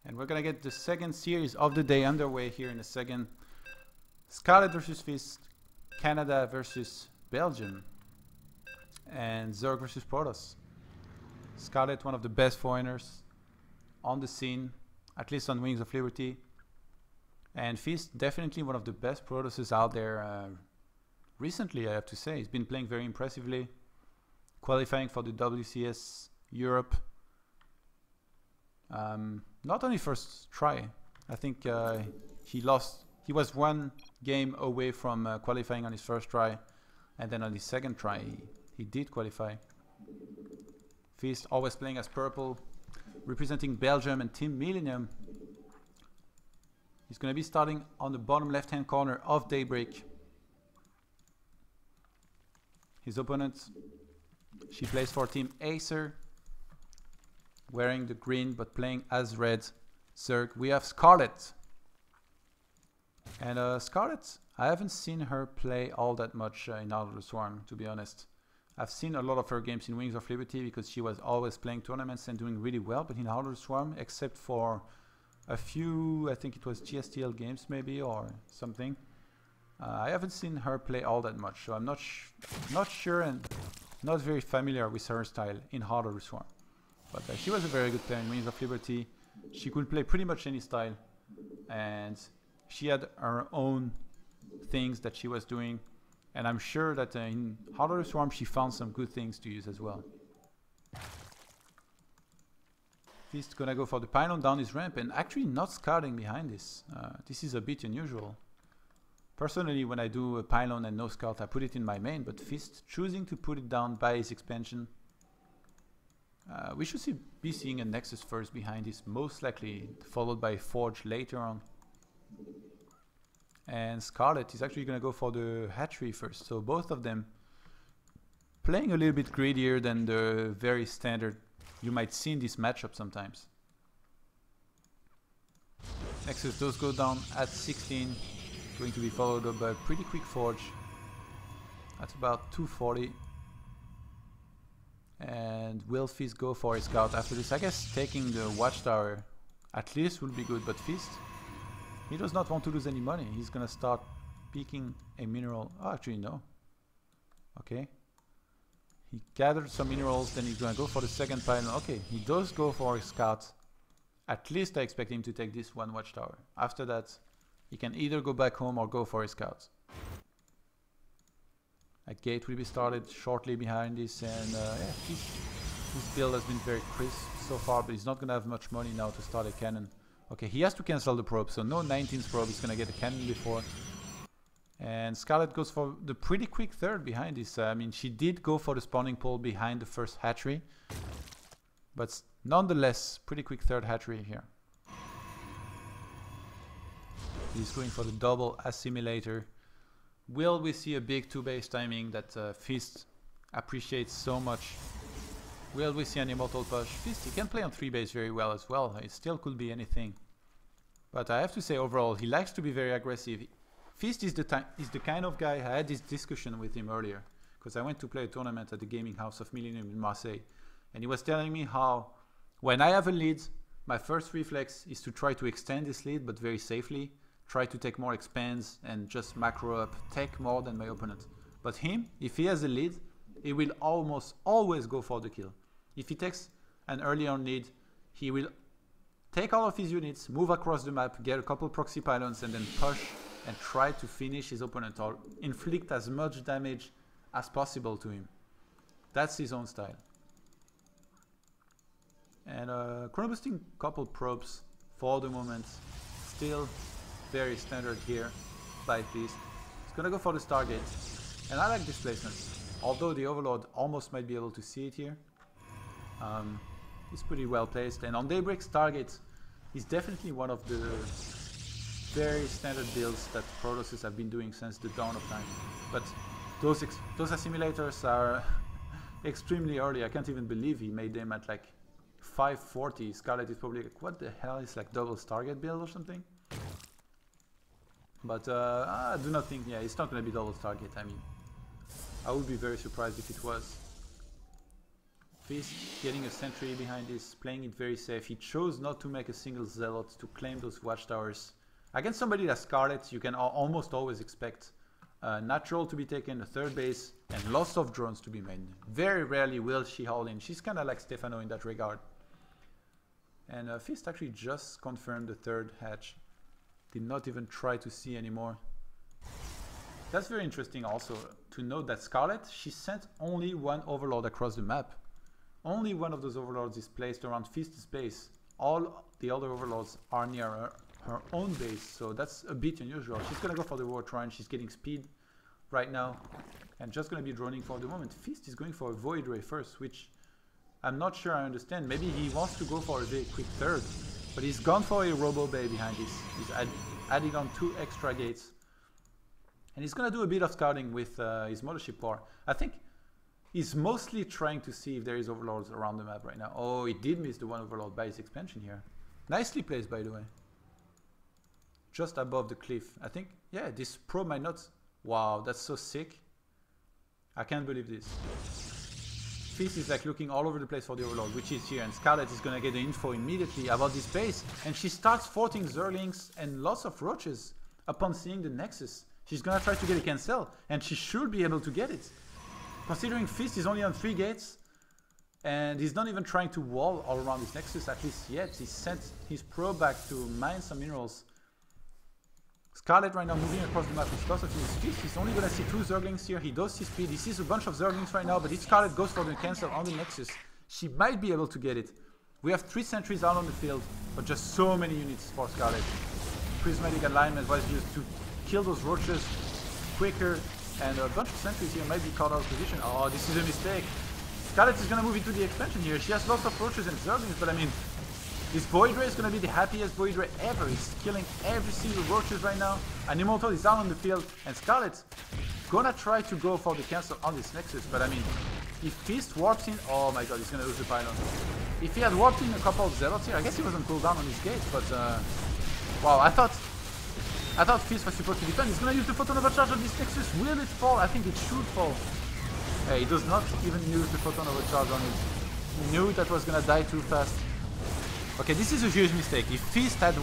And we're gonna get the second series of the day underway here in a second. Scarlett versus Fist, Canada versus Belgium, and Zerg versus Protoss. Scarlett, one of the best foreigners on the scene, at least on Wings of Liberty. And Fist, definitely one of the best Protosses out there recently, I have to say. He's been playing very impressively, qualifying for the WCS Europe. Not only first try, I think he was one game away from qualifying on his first try, and then on his second try he did qualify. Fist always playing as purple, representing Belgium and Team Millennium. He's going to be starting on the bottom left hand corner of Daybreak. His opponent, she plays for Team Acer, wearing the green but playing as red Zerg. We have Scarlett. And Scarlett, I haven't seen her play all that much in Heart of the Swarm, to be honest. I've seen a lot of her games in Wings of Liberty because she was always playing tournaments and doing really well, but in Heart of the Swarm, except for a few, I think it was GSTL games maybe or something, I haven't seen her play all that much, so I'm not sure and not very familiar with her style in Heart of the Swarm. But she was a very good player in Wings of Liberty. She could play pretty much any style, and she had her own things that she was doing, and I'm sure that in Heart of the Swarm she found some good things to use as well. Fist gonna go for the pylon down his ramp and actually not scouting behind this. This is a bit unusual. Personally, when I do a pylon and no scout, I put it in my main, but Fist choosing to put it down by his expansion. We should be seeing a Nexus first behind this, most likely, followed by Forge later on. And Scarlett is actually going to go for the hatchery first, so both of them playing a little bit greedier than the very standard you might see in this matchup sometimes. Nexus does go down at 16, going to be followed up by a pretty quick Forge. That's about 240. And will Fist go for his scout after this? I guess taking the watchtower at least will be good, but Fist, he does not want to lose any money. He's gonna start peeking a mineral. Oh, actually no. Okay. He gathered some minerals, then he's gonna go for the second pylon. Okay, he does go for his scout. At least I expect him to take this one watchtower. After that, he can either go back home or go for his scouts. A gate will be started shortly behind this, and yeah, his build has been very crisp so far, but he's not going to have much money now to start a cannon. Okay, he has to cancel the probe, so no 19th probe, he's going to get a cannon before. And Scarlett goes for the pretty quick third behind this. I mean, she did go for the spawning pole behind the first hatchery, but nonetheless, pretty quick third hatchery here. He's going for the double assimilator. Will we see a big 2-base timing that Fist appreciates so much? Will we see an immortal push? Fist, he can play on 3-base very well as well. It still could be anything. But I have to say overall, he likes to be very aggressive. Fist is the kind of guy, I had this discussion with him earlier, because I went to play a tournament at the gaming house of Millennium in Marseille. And he was telling me how when I have a lead, my first reflex is to try to extend this lead, but very safely. Try to take more expands and just macro up, take more than my opponent. But him, if he has a lead, he will almost always go for the kill. If he takes an early on lead, he will take all of his units, move across the map, get a couple proxy pylons, and then push and try to finish his opponent or inflict as much damage as possible to him. That's his own style. And chrono boosting couple probes for the moment. Still very standard here by Fist. He's gonna go for the Stargate, and I like this placement. Although the Overlord almost might be able to see it here, it's pretty well placed. And on Daybreak, Stargate is definitely one of the very standard builds that Protosses have been doing since the dawn of time. But those assimilators are extremely early. I can't even believe he made them at like 540. Scarlett is probably like, what the hell is like double Stargate build or something? But I do not think, yeah, it's not going to be double Stargate. I mean, I would be very surprised if it was. Fist getting a sentry behind this, playing it very safe. He chose not to make a single zealot to claim those watchtowers. Against somebody like Scarlett, you can almost always expect natural to be taken, a third base, and lots of drones to be made. Very rarely will she haul in. She's kind of like Stefano in that regard. And Fist actually just confirmed the third hatch. Did not even try to see anymore. That's very interesting also to note that Scarlett, she sent only one overlord across the map. Only one of those overlords is placed around Fist's base. All the other overlords are near her own base, so that's a bit unusual. She's gonna go for the War Trine. She's getting speed right now and just gonna be droning for the moment. Fist is going for a Void Ray first, which I'm not sure I understand. Maybe he wants to go for a very quick third, but he's gone for a Robo Bay behind this. He's adding on 2 extra gates. And he's going to do a bit of scouting with his Mothership Core. I think he's mostly trying to see if there is overlords around the map right now. Oh, he did miss the one overlord by his expansion here. Nicely placed, by the way. Just above the cliff. I think, yeah, this probe might not... Wow, that's so sick. I can't believe this. Fist is like looking all over the place for the overlord, which is here. And Scarlett is going to get the info immediately about this base. And she starts forting Zerglings and lots of roaches upon seeing the Nexus. She's gonna try to get a cancel, and she should be able to get it. Considering Fist is only on 3 gates, and he's not even trying to wall all around his Nexus, at least yet. He sent his probe back to mine some minerals. Scarlett right now moving across the map with lots of his Fist. He's only gonna see 2 Zerglings here. He does see speed. He sees a bunch of Zerglings right now, but if Scarlett goes for the cancel on the Nexus, she might be able to get it. We have 3 sentries out on the field, but just so many units for Scarlett. Prismatic alignment was used to kill those roaches quicker, and a bunch of sentries here might be caught out of position. Oh, this is a mistake. Scarlett is going to move into the expansion here. She has lots of roaches and Zerglings, but I mean, this Void Ray is going to be the happiest Void Ray ever. He's killing every single roaches right now. An Immortal is out on the field, and Scarlett's gonna try to go for the cancel on this Nexus, but I mean, if Fist warps in, oh my god, he's going to lose the pylon. If he had warped in a couple of Zealots here, I guess he wasn't cooled down on his gates, but wow, I thought Fist was supposed to defend. He's gonna use the Photon Overcharge on this Nexus. Will it fall? I think it should fall. Hey, he does not even use the Photon Overcharge on it. He knew that was gonna die too fast. Okay, this is a huge mistake. If Fist had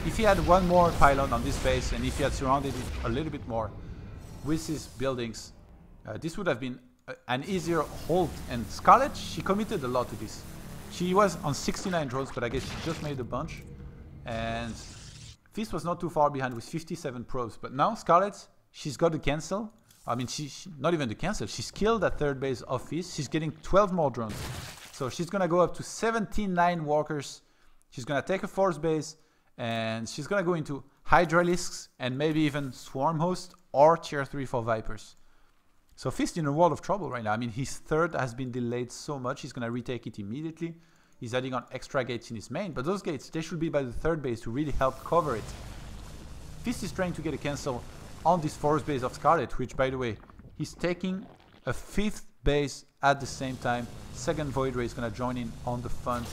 if he had one more pylon on this base, and if he had surrounded it a little bit more with his buildings, this would have been an easier hold. And Scarlett, she committed a lot to this. She was on 69 drones, but I guess she just made a bunch. And Fist was not too far behind with 57 probes, but now Scarlett, she's got the cancel. I mean, she not even the cancel. She's killed that third base of Fist. She's getting 12 more drones. So she's going to go up to 79 walkers. She's going to take a force base, and she's going to go into Hydralisks and maybe even Swarm Host or Tier 3 for Vipers. So Fist in a world of trouble right now. I mean, his third has been delayed so much. He's going to retake it immediately. He's adding on extra gates in his main, but those gates, they should be by the third base to really help cover it. Fist is trying to get a cancel on this force base of Scarlett, which, by the way, he's taking a 5th base at the same time. Second Void Ray is going to join in on the fun.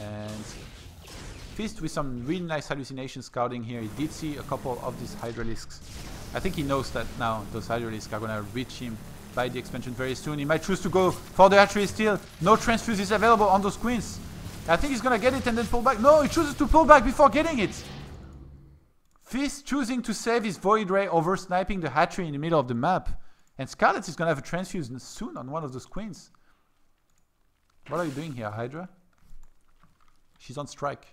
And Fist with some really nice hallucination scouting here. He did see a couple of these Hydralisks. I think he knows that now those Hydralisks are going to reach him by the expansion very soon. He might choose to go for the hatchery still. No transfuse is available on those queens. I think he's gonna get it and then pull back. No, he chooses to pull back before getting it. Fist choosing to save his Void Ray over sniping the hatchery in the middle of the map. And Scarlett is gonna have a transfuse soon on one of those queens. What are you doing here, Hydra? She's on strike.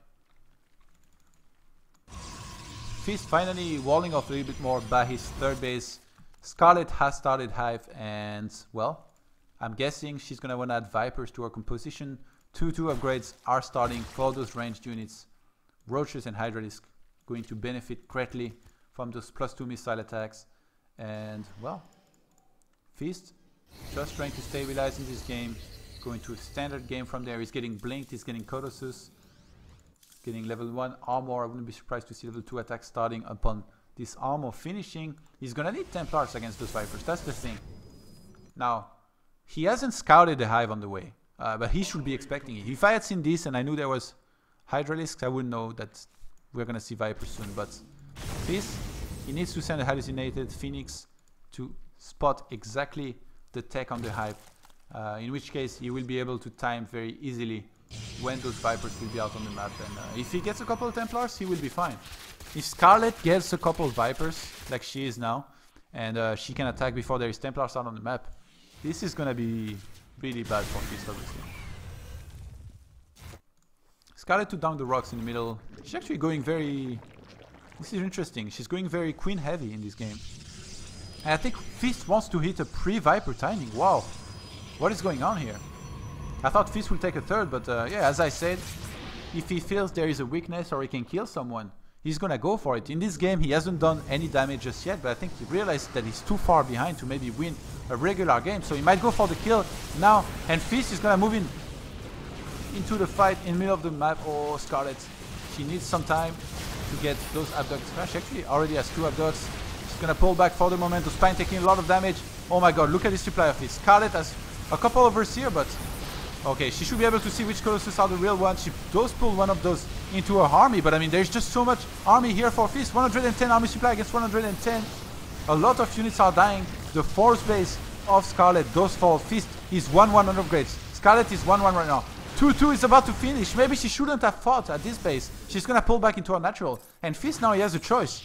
Fist finally walling off a little bit more by his third base. Scarlett has started Hive, and well, I'm guessing she's gonna want to add Vipers to her composition. 2-2 upgrades are starting for those ranged units. Roaches and Hydralisk going to benefit greatly from those +2 missile attacks. And well, Fist just trying to stabilize in this game. Going to a standard game from there. He's getting Blinked, he's getting Colossus, getting level 1 armor. I wouldn't be surprised to see level 2 attacks starting upon this armor finishing. He's gonna need Templars against those Vipers, that's the thing. Now, he hasn't scouted the Hive on the way, but he should be expecting it. If I had seen this and I knew there was Hydralisks, I wouldn't know that we're gonna see Vipers soon. But this, he needs to send a hallucinated Phoenix to spot exactly the tech on the Hive. in which case he will be able to time very easily when those Vipers will be out on the map. And if he gets a couple of Templars, he will be fine. If Scarlett gets a couple of Vipers, like she is now, and she can attack before there is Templars out on the map, this is gonna be really bad for Fist, obviously. Scarlett to down the rocks in the middle. She's actually going very... This is interesting. She's going very queen heavy in this game. And I think Fist wants to hit a pre-Viper timing. Wow. What is going on here? I thought Fist will take a third, but yeah, as I said, if he feels there is a weakness or he can kill someone, he's gonna go for it. In this game, he hasn't done any damage just yet, but I think he realized that he's too far behind to maybe win a regular game. So he might go for the kill now, and Fist is gonna move into the fight in the middle of the map. Oh, Scarlett, she needs some time to get those abducts. She actually already has 2 abducts. She's gonna pull back for the moment. The Spine taking a lot of damage. Oh my god, look at this supply of this. Scarlett has a couple of hers here, but okay, she should be able to see which Colossus are the real ones. She does pull one of those into her army, but I mean, there's just so much army here for Fist. 110 army supply against 110. A lot of units are dying. The force base of Scarlett does fall. Fist is 1-1 on upgrades. Scarlett is 1-1 right now. 2-2 is about to finish. Maybe she shouldn't have fought at this base. She's gonna pull back into her natural. And Fist now, he has a choice.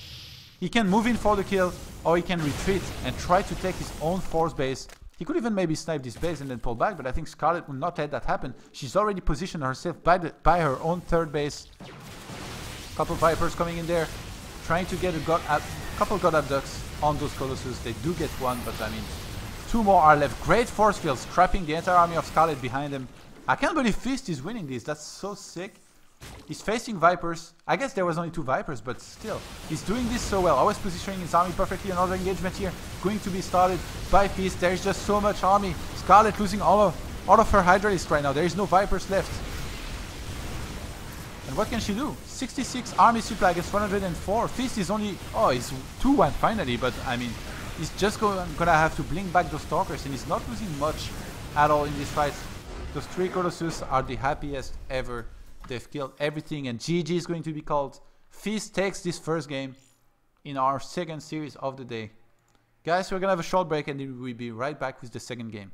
He can move in for the kill, or he can retreat and try to take his own force base. He could even maybe snipe this base and then pull back, but I think Scarlett will not let that happen. She's already positioned herself by her own third base. Couple Vipers coming in there, trying to get a couple God Abducts on those Colossus. They do get one, but I mean, 2 more are left. Great force fields, trapping the entire army of Scarlett behind them. I can't believe Fist is winning this. That's so sick. He's facing Vipers. I guess there was only 2 Vipers, but still. He's doing this so well. Always positioning his army perfectly. Another engagement here going to be started by Fist. There's just so much army. Scarlett losing all of her Hydralisk right now. There is no Vipers left. And what can she do? 66 army supply against 104. Fist is only... Oh, he's 2-1 finally, but I mean, he's just gonna have to blink back those Stalkers, and he's not losing much at all in this fight. Those 3 Colossus are the happiest ever. They've killed everything, and GG is going to be called. Fist takes this first game in our second series of the day. Guys, we're gonna have a short break and then we'll be right back with the second game.